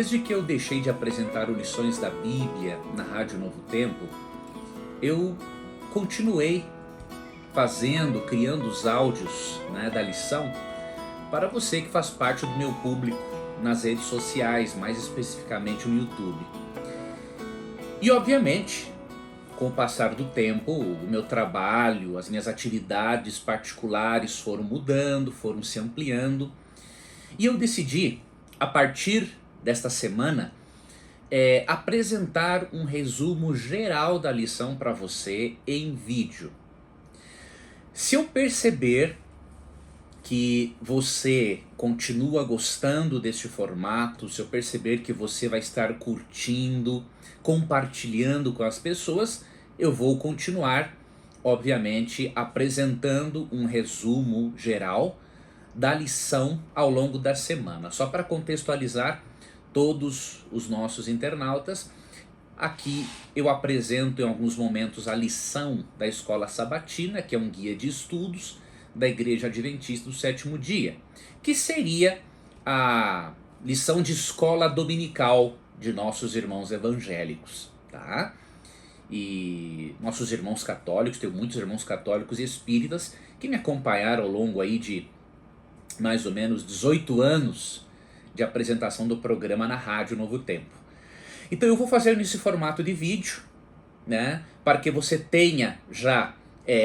Desde que eu deixei de apresentar o Lições da Bíblia na Rádio Novo Tempo, eu continuei criando os áudios, da lição para você que faz parte do meu público nas redes sociais, mais especificamente no YouTube. E obviamente, com o passar do tempo, o meu trabalho, as minhas atividades particulares foram mudando, foram se ampliando, e eu decidi, a partir desta semana, apresentar um resumo geral da lição para você em vídeo. Se eu perceber que você continua gostando deste formato, se eu perceber que você vai estar curtindo, compartilhando com as pessoas, eu vou continuar, obviamente, apresentando um resumo geral da lição ao longo da semana. Só para contextualizar todos os nossos internautas, aqui eu apresento em alguns momentos a lição da Escola Sabatina, que é um guia de estudos da Igreja Adventista do Sétimo Dia, que seria a lição de escola dominical de nossos irmãos evangélicos, tá? E nossos irmãos católicos, tenho muitos irmãos católicos e espíritas que me acompanharam ao longo aí de mais ou menos 18 anos de apresentação do programa na Rádio Novo Tempo. Então eu vou fazer nesse formato de vídeo, para que você tenha já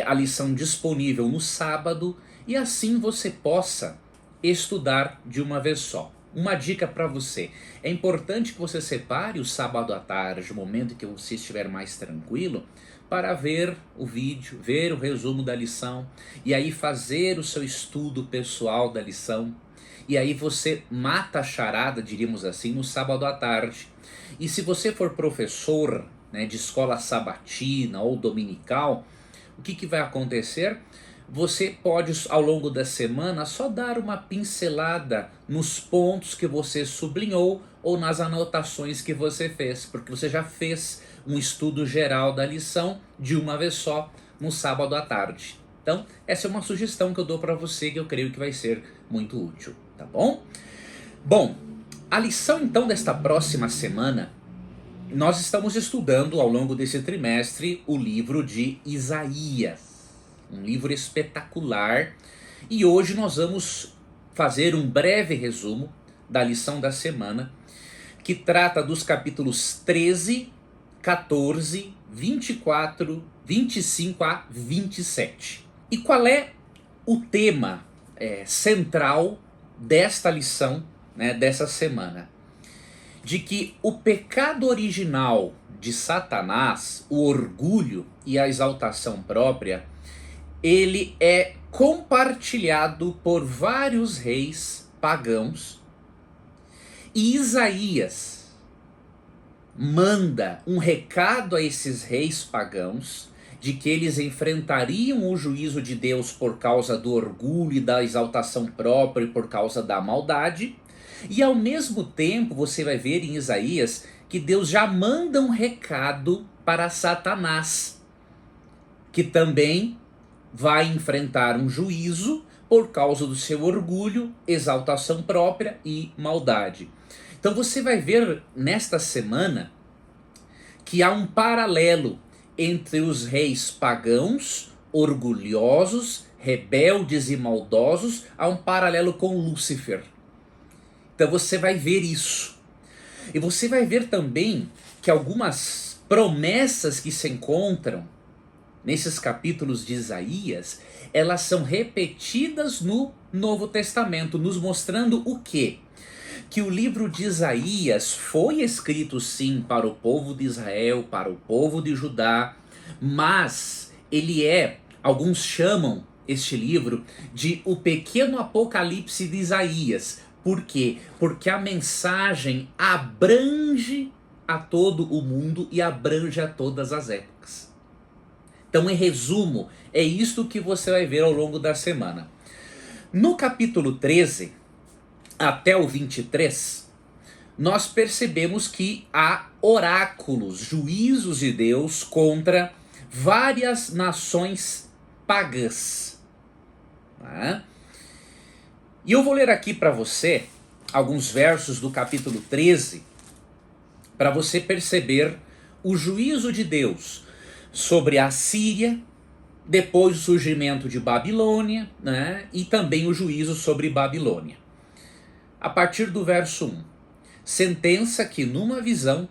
a lição disponível no sábado e assim você possa estudar de uma vez só. Uma dica para você: é importante que você separe o sábado à tarde, o momento em que você estiver mais tranquilo, para ver o vídeo, ver o resumo da lição e aí fazer o seu estudo pessoal da lição. E aí você mata a charada, diríamos assim, no sábado à tarde. E se você for professor de escola sabatina ou dominical, o que vai acontecer? Você pode, ao longo da semana, só dar uma pincelada nos pontos que você sublinhou ou nas anotações que você fez, porque você já fez um estudo geral da lição de uma vez só no sábado à tarde. Então, essa é uma sugestão que eu dou para você, que eu creio que vai ser muito útil, tá bom? Bom, a lição então desta próxima semana, nós estamos estudando ao longo desse trimestre o livro de Isaías, um livro espetacular, e hoje nós vamos fazer um breve resumo da lição da semana, que trata dos capítulos 13, 14, 24, 25 a 27. E qual é o tema central desta lição, dessa semana? De que o pecado original de Satanás, o orgulho e a exaltação própria, ele é compartilhado por vários reis pagãos, e Isaías manda um recado a esses reis pagãos de que eles enfrentariam o juízo de Deus por causa do orgulho e da exaltação própria e por causa da maldade. E ao mesmo tempo você vai ver em Isaías que Deus já manda um recado para Satanás, que também vai enfrentar um juízo por causa do seu orgulho, exaltação própria e maldade. Então você vai ver nesta semana que há um paralelo entre os reis pagãos, orgulhosos, rebeldes e maldosos, há um paralelo com Lúcifer. Então você vai ver isso. E você vai ver também que algumas promessas que se encontram nesses capítulos de Isaías, elas são repetidas no Novo Testamento, nos mostrando o quê? Que o livro de Isaías foi escrito sim para o povo de Israel, para o povo de Judá, mas ele alguns chamam este livro de o pequeno Apocalipse de Isaías. Por quê? Porque a mensagem abrange a todo o mundo e abrange a todas as épocas. Então, em resumo, é isto que você vai ver ao longo da semana. No capítulo 13 até o 23, nós percebemos que há oráculos, juízos de Deus contra várias nações pagãs. E eu vou ler aqui para você alguns versos do capítulo 13 para você perceber o juízo de Deus sobre a Síria, depois o surgimento de Babilônia, né? E também o juízo sobre Babilônia. A partir do verso 1, sentença que numa visão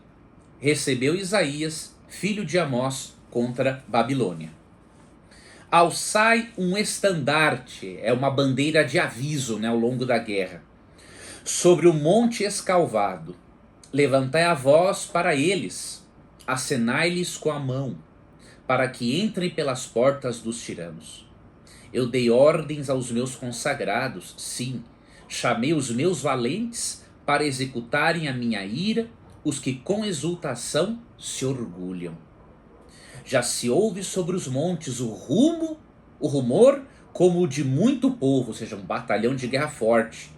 recebeu Isaías, filho de Amós, contra Babilônia. Alçai um estandarte, é uma bandeira de aviso, né, ao longo da guerra, sobre o monte escalvado. Levantai a voz para eles, acenai-lhes com a mão, para que entrem pelas portas dos tiranos. Eu dei ordens aos meus consagrados, sim, chamei os meus valentes para executarem a minha ira, os que com exultação se orgulham. Já se ouve sobre os montes o rumor como o de muito povo, ou seja, um batalhão de guerra forte.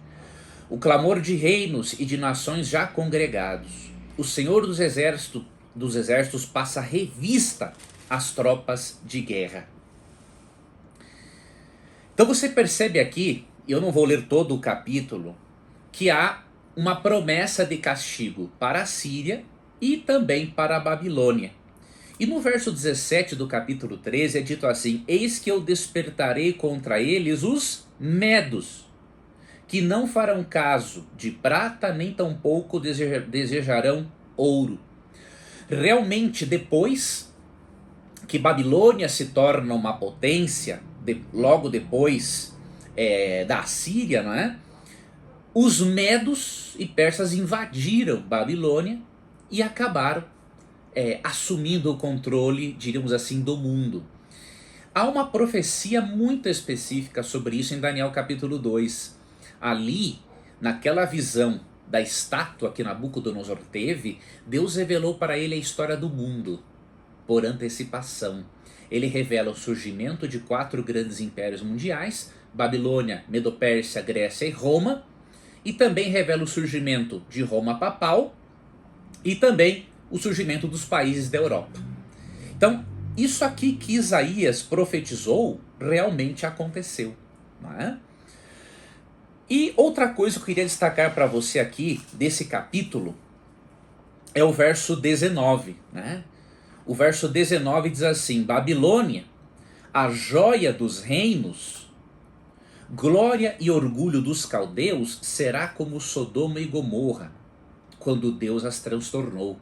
O clamor de reinos e de nações já congregados. O Senhor dos exércitos passa revista às tropas de guerra. Então você percebe aqui, e eu não vou ler todo o capítulo, que há uma promessa de castigo para a Síria e também para a Babilônia. E no verso 17 do capítulo 13 é dito assim: eis que eu despertarei contra eles os medos, que não farão caso de prata, nem tampouco desejarão ouro. Realmente, depois que Babilônia se torna uma potência, logo depois da Síria, não é? Os medos e persas invadiram Babilônia e acabaram assumindo o controle, diríamos assim, do mundo. Há uma profecia muito específica sobre isso em Daniel capítulo 2. Ali, naquela visão da estátua que Nabucodonosor teve, Deus revelou para ele a história do mundo por antecipação. Ele revela o surgimento de 4 grandes impérios mundiais: Babilônia, Medo-Pérsia, Grécia e Roma, e também revela o surgimento de Roma papal e também o surgimento dos países da Europa. Então, isso aqui que Isaías profetizou realmente aconteceu, não é? E outra coisa que eu queria destacar para você aqui desse capítulo é o verso 19, né? O verso 19 diz assim: Babilônia, a joia dos reinos, glória e orgulho dos caldeus, será como Sodoma e Gomorra, quando Deus as transtornou.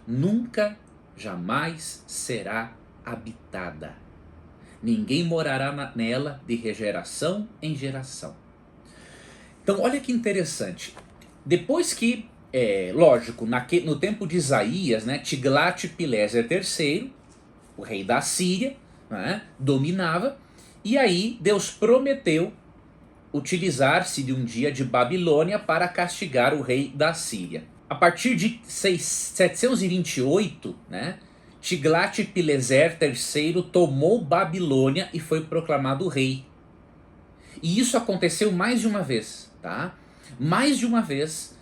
Nunca, jamais será habitada. Ninguém morará nela de geração em geração. Então, olha que interessante. Depois que, lógico, no tempo de Isaías, né, Tiglat-Pileser III, o rei da Síria, né, dominava, e aí Deus prometeu utilizar-se de um dia de Babilônia para castigar o rei da Síria. A partir de 728, né, Tiglat-Pileser III tomou Babilônia e foi proclamado rei. E isso aconteceu mais de uma vez, tá? Mais de uma vez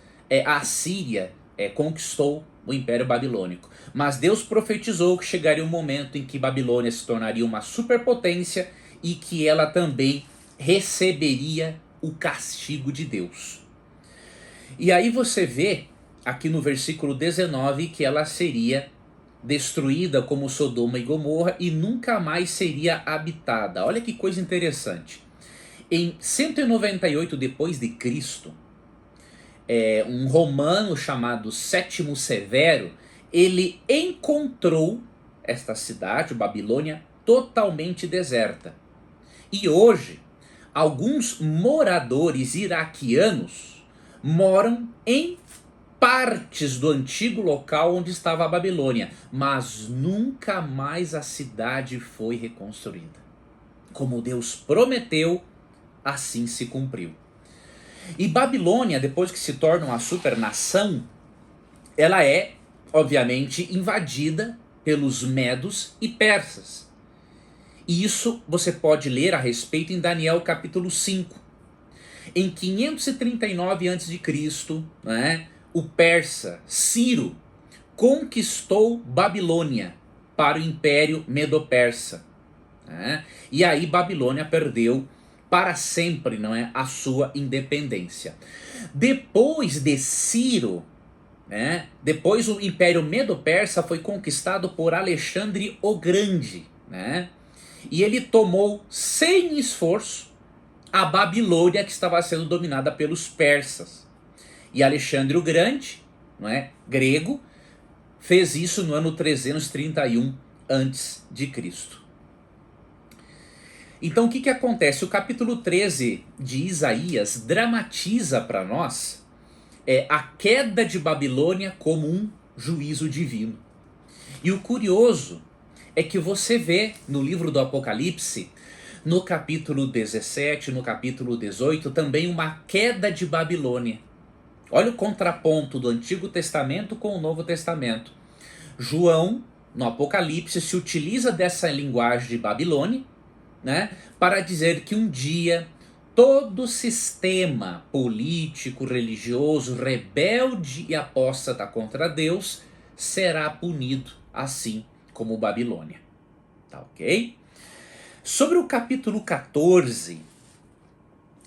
a Síria conquistou o Império Babilônico. Mas Deus profetizou que chegaria um momento em que Babilônia se tornaria uma superpotência e que ela também receberia o castigo de Deus. E aí você vê aqui no versículo 19 que ela seria destruída como Sodoma e Gomorra e nunca mais seria habitada. Olha que coisa interessante. Em 198 depois de Cristo, um romano chamado Sétimo Severo, ele encontrou esta cidade, Babilônia, totalmente deserta. E hoje, alguns moradores iraquianos moram em partes do antigo local onde estava a Babilônia, mas nunca mais a cidade foi reconstruída. Como Deus prometeu, assim se cumpriu. E Babilônia, depois que se torna uma supernação, ela é, obviamente, invadida pelos medos e persas. E isso você pode ler a respeito em Daniel capítulo 5. Em 539 a.C., né, o persa Ciro conquistou Babilônia para o Império Medo-Persa. Né? E aí Babilônia perdeu para sempre, não é, a sua independência. Depois de Ciro, né? Depois o Império Medo-Persa foi conquistado por Alexandre o Grande, né? E ele tomou sem esforço a Babilônia, que estava sendo dominada pelos persas. E Alexandre o Grande, não é, grego, fez isso no ano 331 antes de Cristo. Então o que acontece? O capítulo 13 de Isaías dramatiza para nós a queda de Babilônia como um juízo divino. E o curioso é que você vê no livro do Apocalipse, no capítulo 17, no capítulo 18, também uma queda de Babilônia. Olha o contraponto do Antigo Testamento com o Novo Testamento. João, no Apocalipse, se utiliza dessa linguagem de Babilônia, né, para dizer que um dia todo sistema político, religioso, rebelde e apóstata contra Deus será punido, assim como Babilônia. Tá ok? Sobre o capítulo 14,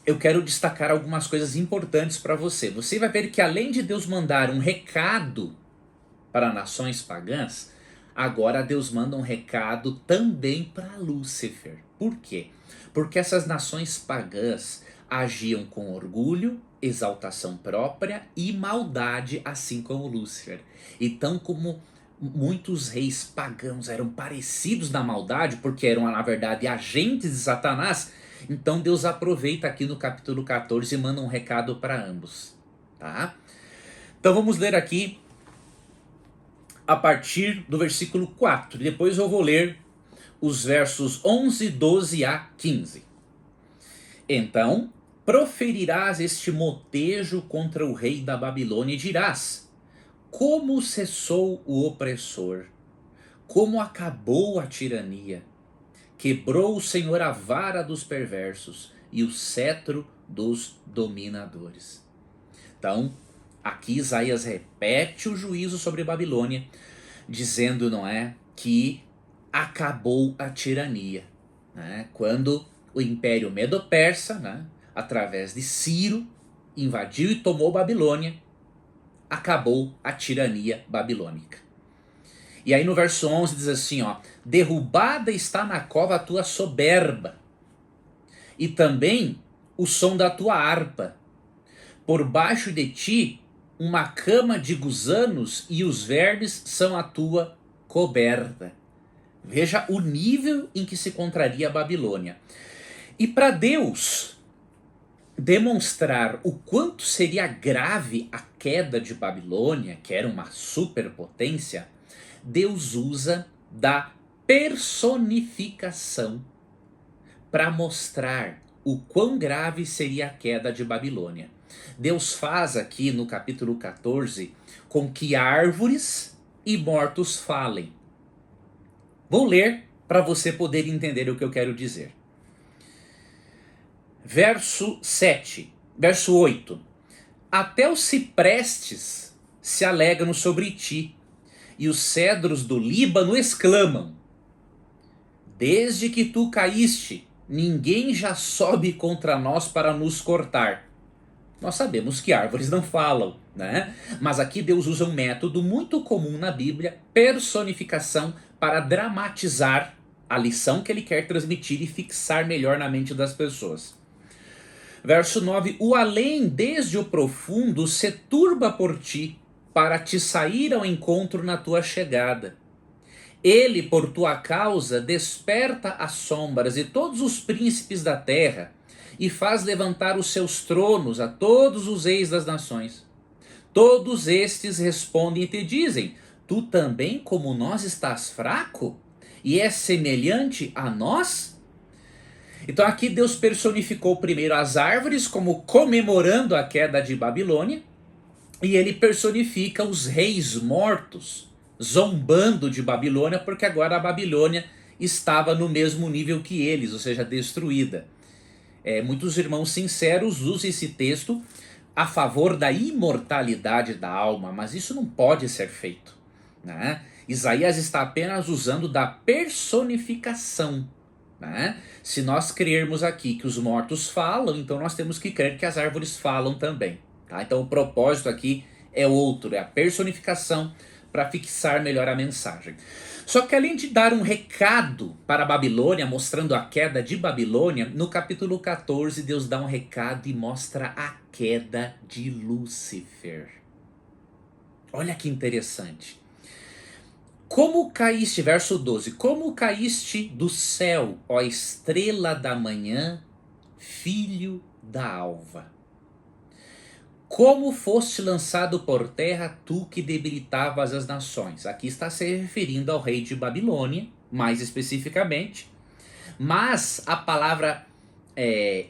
eu quero destacar algumas coisas importantes para você. Você vai ver que além de Deus mandar um recado para nações pagãs, agora Deus manda um recado também para Lúcifer. Por quê? Porque essas nações pagãs agiam com orgulho, exaltação própria e maldade, assim como Lúcifer. Então, como muitos reis pagãos eram parecidos na maldade, porque eram na verdade agentes de Satanás, então Deus aproveita aqui no capítulo 14 e manda um recado para ambos, tá? Então vamos ler aqui a partir do versículo 4. Depois eu vou ler os versos 11, 12 a 15. Então proferirás este motejo contra o rei da Babilônia e dirás: como cessou o opressor, como acabou a tirania. Quebrou o Senhor a vara dos perversos e o cetro dos dominadores. Então, aqui Isaías repete o juízo sobre Babilônia, dizendo, não é, que acabou a tirania, né? Quando o Império Medo-Persa, né, através de Ciro, invadiu e tomou Babilônia, acabou a tirania babilônica. E aí no verso 11 diz assim, ó: derrubada está na cova a tua soberba, e também o som da tua harpa. Por baixo de ti uma cama de gusanos, e os vermes são a tua coberta. Veja o nível em que se encontraria a Babilônia. E para Deus demonstrar o quanto seria grave a queda de Babilônia, que era uma superpotência, Deus usa da personificação para mostrar o quão grave seria a queda de Babilônia. Deus faz aqui no capítulo 14 com que árvores e mortos falem. Vou ler para você poder entender o que eu quero dizer. Verso 7, verso 8. Até os ciprestes se alegram sobre ti, e os cedros do Líbano exclamam: desde que tu caíste, ninguém já sobe contra nós para nos cortar. Nós sabemos que árvores não falam, né? Mas aqui Deus usa um método muito comum na Bíblia, personificação, para dramatizar a lição que ele quer transmitir e fixar melhor na mente das pessoas. Verso 9: o além desde o profundo se turba por ti, para te sair ao encontro na tua chegada. Ele, por tua causa, desperta as sombras e todos os príncipes da terra, e faz levantar os seus tronos a todos os reis das nações. Todos estes respondem e te dizem: tu também como nós estás fraco? E és semelhante a nós? Então aqui Deus personificou primeiro as árvores como comemorando a queda de Babilônia, e ele personifica os reis mortos, zombando de Babilônia, porque agora a Babilônia estava no mesmo nível que eles, ou seja, destruída. Muitos irmãos sinceros usam esse texto a favor da imortalidade da alma, mas isso não pode ser feito, né? Isaías está apenas usando da personificação, né? Se nós crermos aqui que os mortos falam, então nós temos que crer que as árvores falam também, tá? Então o propósito aqui é outro, é a personificação para fixar melhor a mensagem. Só que além de dar um recado para a Babilônia, mostrando a queda de Babilônia, no capítulo 14 Deus dá um recado e mostra a queda de Lúcifer. Olha que interessante. Como caíste, verso 12, como caíste do céu, ó estrela da manhã, filho da alva. Como foste lançado por terra, tu que debilitavas as nações. Aqui está se referindo ao rei de Babilônia, mais especificamente. Mas a palavra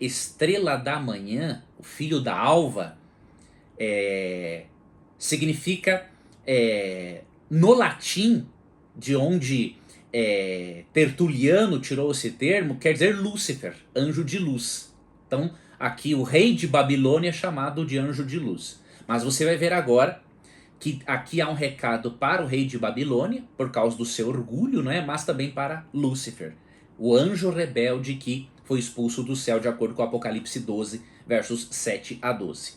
estrela da manhã, o filho da alva, significa, no latim, de onde Tertuliano tirou esse termo, quer dizer Lúcifer, anjo de luz. Então, aqui o rei de Babilônia é chamado de anjo de luz. Mas você vai ver agora que aqui há um recado para o rei de Babilônia, por causa do seu orgulho, mas também para Lúcifer, o anjo rebelde que foi expulso do céu, de acordo com Apocalipse 12, versos 7 a 12.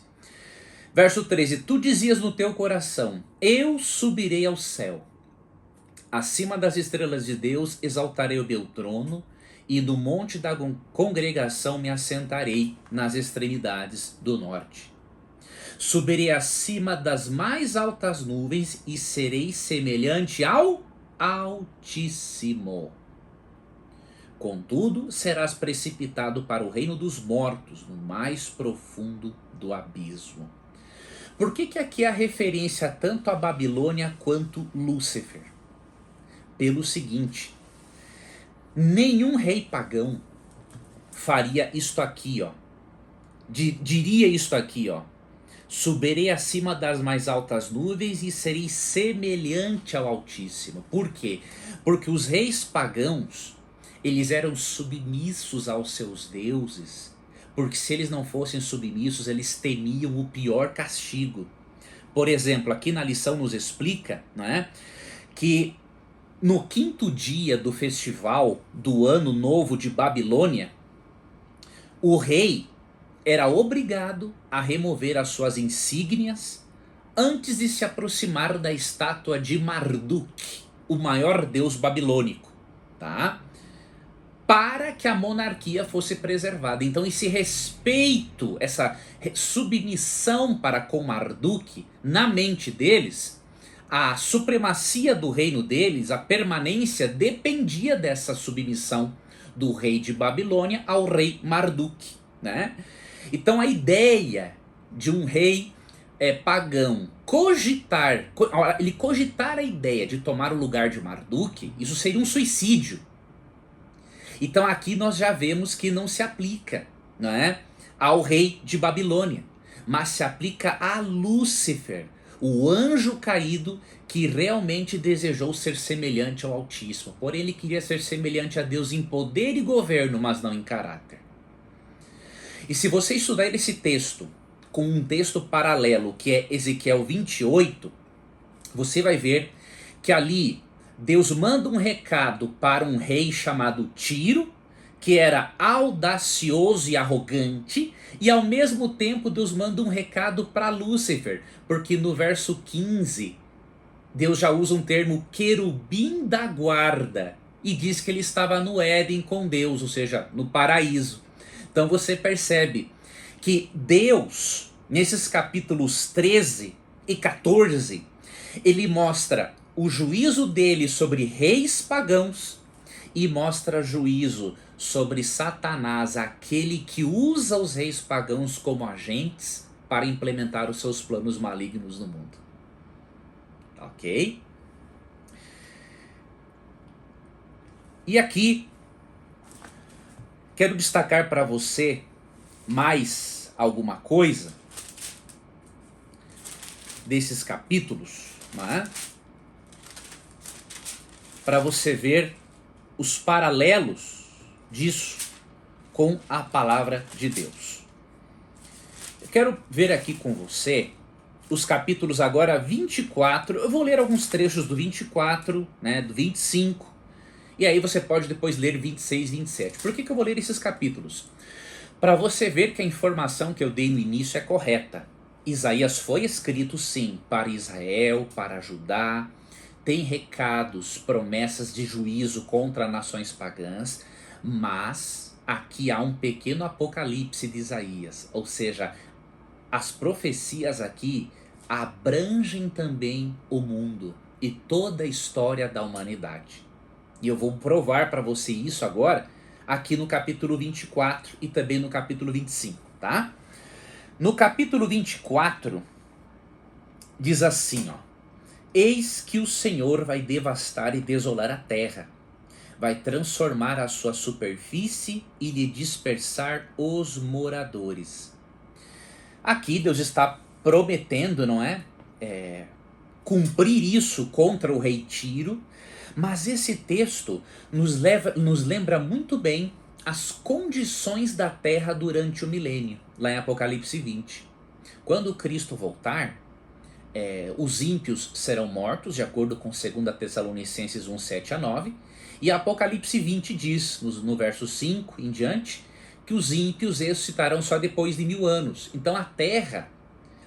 Verso 13, tu dizias no teu coração, eu subirei ao céu, acima das estrelas de Deus exaltarei o meu trono, e no monte da congregação me assentarei nas extremidades do norte. Subirei acima das mais altas nuvens e serei semelhante ao Altíssimo. Contudo, serás precipitado para o reino dos mortos, no mais profundo do abismo. Por que aqui há referência tanto a Babilônia quanto Lúcifer? Pelo seguinte, nenhum rei pagão faria isto aqui, diria isto aqui, subirei acima das mais altas nuvens e serei semelhante ao Altíssimo. Por quê? Porque os reis pagãos, eles eram submissos aos seus deuses, porque se eles não fossem submissos, eles temiam o pior castigo. Por exemplo, aqui na lição nos explica, que no 5º dia do festival do ano novo de Babilônia, o rei era obrigado a remover as suas insígnias antes de se aproximar da estátua de Marduk, o maior deus babilônico, para que a monarquia fosse preservada. Então esse respeito, essa submissão para com Marduk, na mente deles, a supremacia do reino deles, a permanência, dependia dessa submissão do rei de Babilônia ao rei Marduk. Então a ideia de um rei pagão cogitar a ideia de tomar o lugar de Marduk, isso seria um suicídio. Então aqui nós já vemos que não se aplica ao rei de Babilônia, mas se aplica a Lúcifer, o anjo caído que realmente desejou ser semelhante ao Altíssimo. Porém ele queria ser semelhante a Deus em poder e governo, mas não em caráter. E se você estudar esse texto com um texto paralelo, que é Ezequiel 28, você vai ver que ali Deus manda um recado para um rei chamado Tiro, que era audacioso e arrogante, e ao mesmo tempo Deus manda um recado para Lúcifer, porque no verso 15 Deus já usa um termo querubim da guarda e diz que ele estava no Éden com Deus, ou seja, no paraíso. Então você percebe que Deus, nesses capítulos 13 e 14, ele mostra o juízo dele sobre reis pagãos e mostra juízo sobre Satanás, aquele que usa os reis pagãos como agentes para implementar os seus planos malignos no mundo. Ok? E aqui quero destacar para você mais alguma coisa desses capítulos, para você ver os paralelos disso com a palavra de Deus. Eu quero ver aqui com você os capítulos agora 24, eu vou ler alguns trechos do 24, do 25, e aí você pode depois ler 26 e 27. Por que eu vou ler esses capítulos? Para você ver que a informação que eu dei no início é correta. Isaías foi escrito sim para Israel, para Judá, tem recados, promessas de juízo contra nações pagãs, mas aqui há um pequeno apocalipse de Isaías, ou seja, as profecias aqui abrangem também o mundo e toda a história da humanidade. E eu vou provar para você isso agora, aqui no capítulo 24 e também no capítulo 25, tá? No capítulo 24, diz assim, ó: Eis que o Senhor vai devastar e desolar a terra, vai transformar a sua superfície e lhe dispersar os moradores. Aqui Deus está prometendo, não é? Cumprir isso contra o rei Tiro, mas esse texto nos lembra muito bem as condições da terra durante o milênio, lá em Apocalipse 20. Quando Cristo voltar, os ímpios serão mortos, de acordo com 2 Tessalonicenses 1, 7 a 9, e Apocalipse 20 diz, no verso 5 em diante, que os ímpios ressuscitarão só depois de 1000 anos. Então a terra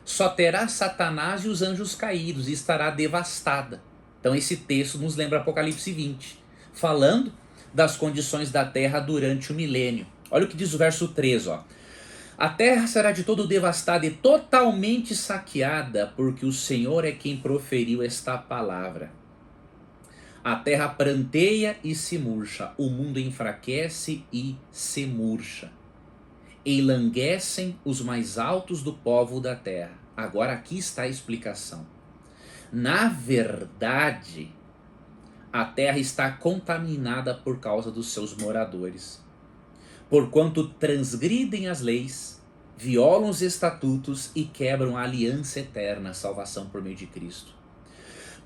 só terá Satanás e os anjos caídos e estará devastada. Então esse texto nos lembra Apocalipse 20, falando das condições da terra durante o milênio. Olha o que diz o verso 13, ó. A terra será de todo devastada e totalmente saqueada, porque o Senhor é quem proferiu esta palavra. A terra pranteia e se murcha, o mundo enfraquece e se murcha. Enlanguecem os mais altos do povo da terra. Agora aqui está a explicação. Na verdade, a terra está contaminada por causa dos seus moradores. Porquanto transgridem as leis, violam os estatutos e quebram a aliança eterna, a salvação por meio de Cristo.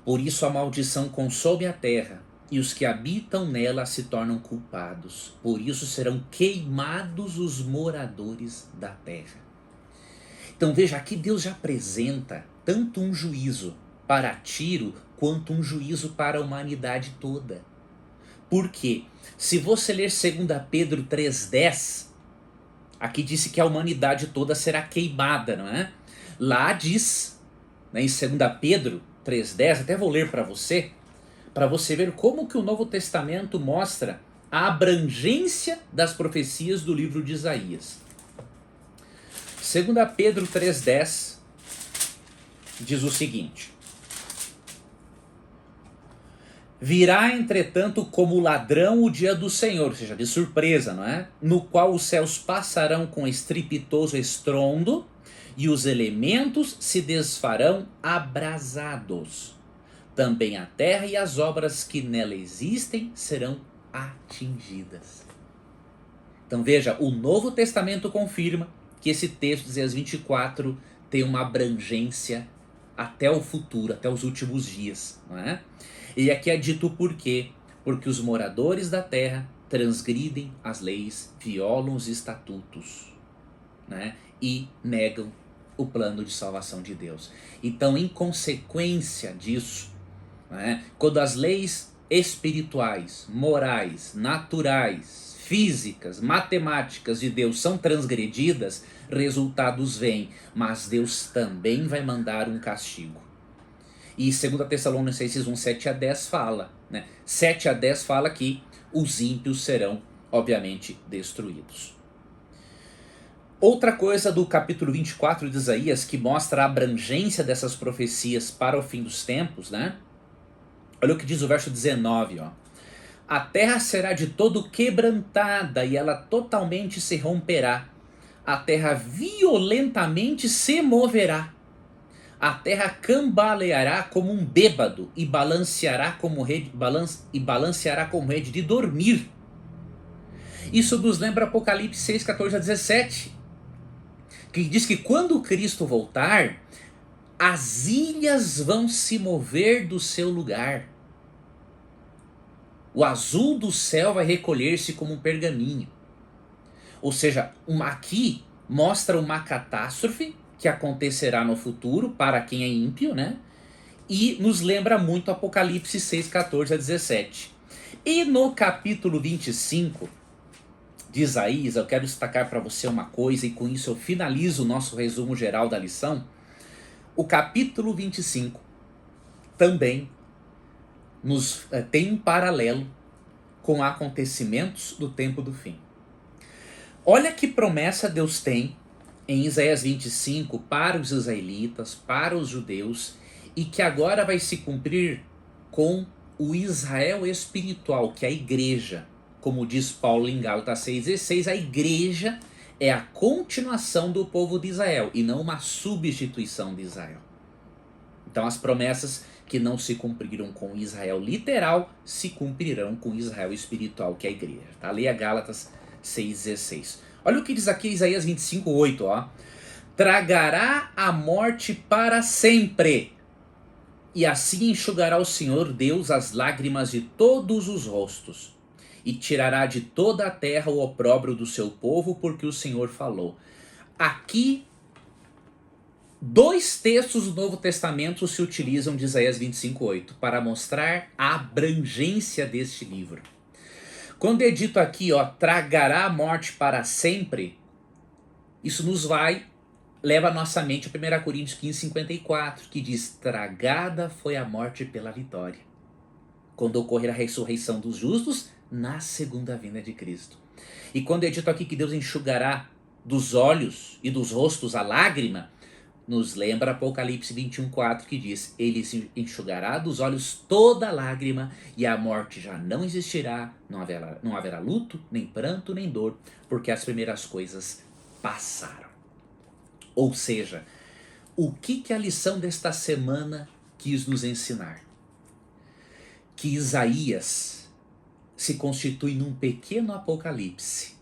Por isso a maldição consome a terra, e os que habitam nela se tornam culpados. Por isso serão queimados os moradores da terra. Então veja, aqui Deus já apresenta tanto um juízo para Tiro, quanto um juízo para a humanidade toda. Por quê? Se você ler 2 Pedro 3,10, aqui disse que a humanidade toda será queimada, não é? Lá diz, né, em 2 Pedro 3,10, até vou ler para você ver como que o Novo Testamento mostra a abrangência das profecias do livro de Isaías. 2 Pedro 3,10 diz o seguinte: Virá, entretanto, como ladrão o dia do Senhor, ou seja, de surpresa, não é? No qual os céus passarão com estrepitoso estrondo, e os elementos se desfarão abrasados. Também a terra e as obras que nela existem serão atingidas. Então veja, o Novo Testamento confirma que esse texto de Isaías 24 tem uma abrangência até o futuro, até os últimos dias, não é? E aqui é dito por quê? Porque os moradores da terra transgridem as leis, violam os estatutos, né? E negam o plano de salvação de Deus. Então, em consequência disso, né, quando as leis espirituais, morais, naturais, físicas, matemáticas de Deus são transgredidas, resultados vêm, mas Deus também vai mandar um castigo. E 2 Tessalonicenses 1, 7 a 10 fala, né? 7 a 10 fala que os ímpios serão, obviamente, destruídos. Outra coisa do capítulo 24 de Isaías que mostra a abrangência dessas profecias para o fim dos tempos, né? Olha o que diz o verso 19, ó. A terra será de todo quebrantada e ela totalmente se romperá. A terra violentamente se moverá. A terra cambaleará como um bêbado e balanceará como rede de dormir. Isso nos lembra Apocalipse 6, 14 a 17. Que diz que quando Cristo voltar, as ilhas vão se mover do seu lugar. O azul do céu vai recolher-se como um pergaminho. Ou seja, aqui mostra uma catástrofe que acontecerá no futuro para quem é ímpio, né? E nos lembra muito Apocalipse 6, 14 a 17. E no capítulo 25 de Isaías, eu quero destacar para você uma coisa, e com isso eu finalizo o nosso resumo geral da lição. o capítulo 25 também tem um paralelo com acontecimentos do tempo do fim. Olha que promessa Deus tem em Isaías 25 para os israelitas, para os judeus, e que agora vai se cumprir com o Israel espiritual, que é a igreja. Como diz Paulo em Gálatas 6,16, a igreja é a continuação do povo de Israel e não uma substituição de Israel. Então as promessas que não se cumpriram com Israel literal se cumprirão com Israel espiritual, que é a igreja. Tá? Leia Gálatas 6,16. Olha o que diz aqui Isaías 25,8. Ó. Tragará a morte para sempre, e assim enxugará o Senhor Deus as lágrimas de todos os rostos, e tirará de toda a terra o opróbrio do seu povo, porque o Senhor falou. Aqui, 2 textos do Novo Testamento se utilizam de Isaías 25,8 para mostrar a abrangência deste livro. Quando é dito aqui, ó, tragará a morte para sempre, isso leva a nossa mente a 1 Coríntios 15,54, que diz, tragada foi a morte pela vitória, quando ocorrer a ressurreição dos justos na segunda vinda de Cristo. E quando é dito aqui que Deus enxugará dos olhos e dos rostos a lágrima, nos lembra Apocalipse 21,4, que diz, ele se enxugará dos olhos toda lágrima, e a morte já não existirá, não haverá luto, nem pranto, nem dor, porque as primeiras coisas passaram. Ou seja, o que a lição desta semana quis nos ensinar? Que Isaías se constitui num pequeno apocalipse,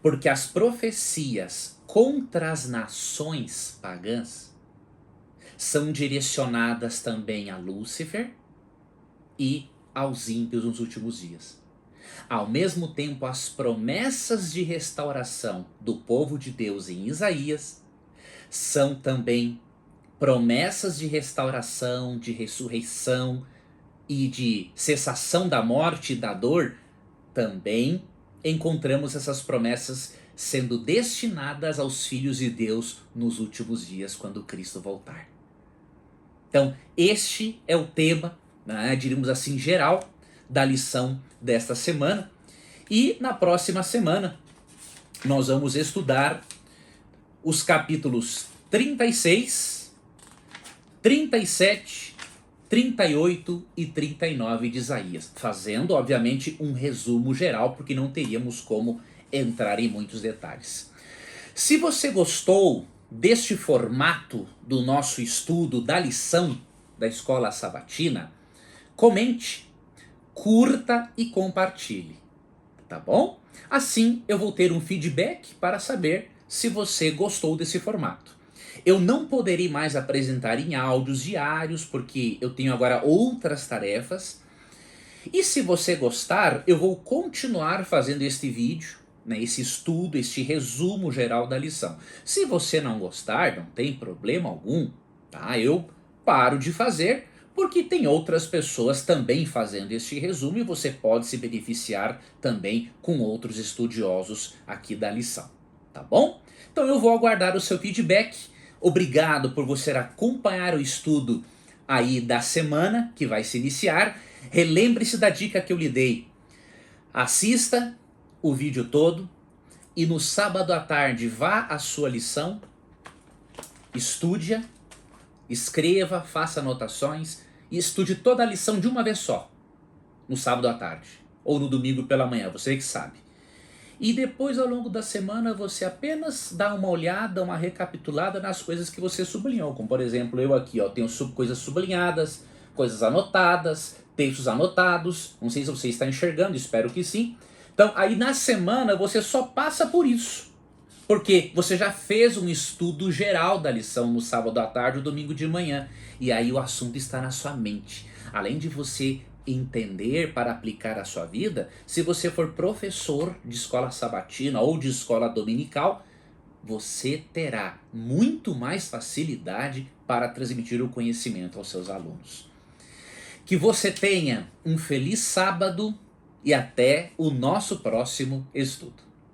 porque as profecias contra as nações pagãs são direcionadas também a Lúcifer e aos ímpios nos últimos dias. Ao mesmo tempo, as promessas de restauração do povo de Deus em Isaías são também promessas de restauração, de ressurreição e de cessação da morte e da dor. Também encontramos essas promessas sendo destinadas aos filhos de Deus nos últimos dias, quando Cristo voltar. Então, este é o tema, diríamos assim, geral da lição desta semana. E na próxima semana nós vamos estudar os capítulos 36, 37, 38 e 39 de Isaías, fazendo obviamente um resumo geral, porque não teríamos como entrar em muitos detalhes. Se você gostou deste formato do nosso estudo da lição da Escola Sabatina, comente, curta e compartilhe, tá bom? Assim eu vou ter um feedback para saber se você gostou desse formato. Eu não poderei mais apresentar em áudios diários, porque eu tenho agora outras tarefas. E se você gostar, eu vou continuar fazendo este vídeo, esse estudo, este resumo geral da lição. Se você não gostar, não tem problema algum, tá? Eu paro de fazer, porque tem outras pessoas também fazendo este resumo e você pode se beneficiar também com outros estudiosos aqui da lição, tá bom? Então eu vou aguardar o seu feedback. Obrigado por você acompanhar o estudo aí da semana que vai se iniciar. Relembre-se da dica que eu lhe dei. Assista o vídeo todo e no sábado à tarde vá à sua lição, estude-a, escreva, faça anotações e estude toda a lição de uma vez só, no sábado à tarde ou no domingo pela manhã, você que sabe. E depois, ao longo da semana, você apenas dá uma olhada, uma recapitulada nas coisas que você sublinhou. Como, por exemplo, eu aqui tenho coisas sublinhadas, coisas anotadas, textos anotados. Não sei se você está enxergando, espero que sim. Então, aí na semana, você só passa por isso. Porque você já fez um estudo geral da lição no sábado à tarde ou domingo de manhã. E aí o assunto está na sua mente. Além de você entender para aplicar a sua vida, se você for professor de escola sabatina ou de escola dominical, você terá muito mais facilidade para transmitir o conhecimento aos seus alunos. Que você tenha um feliz sábado e até o nosso próximo estudo.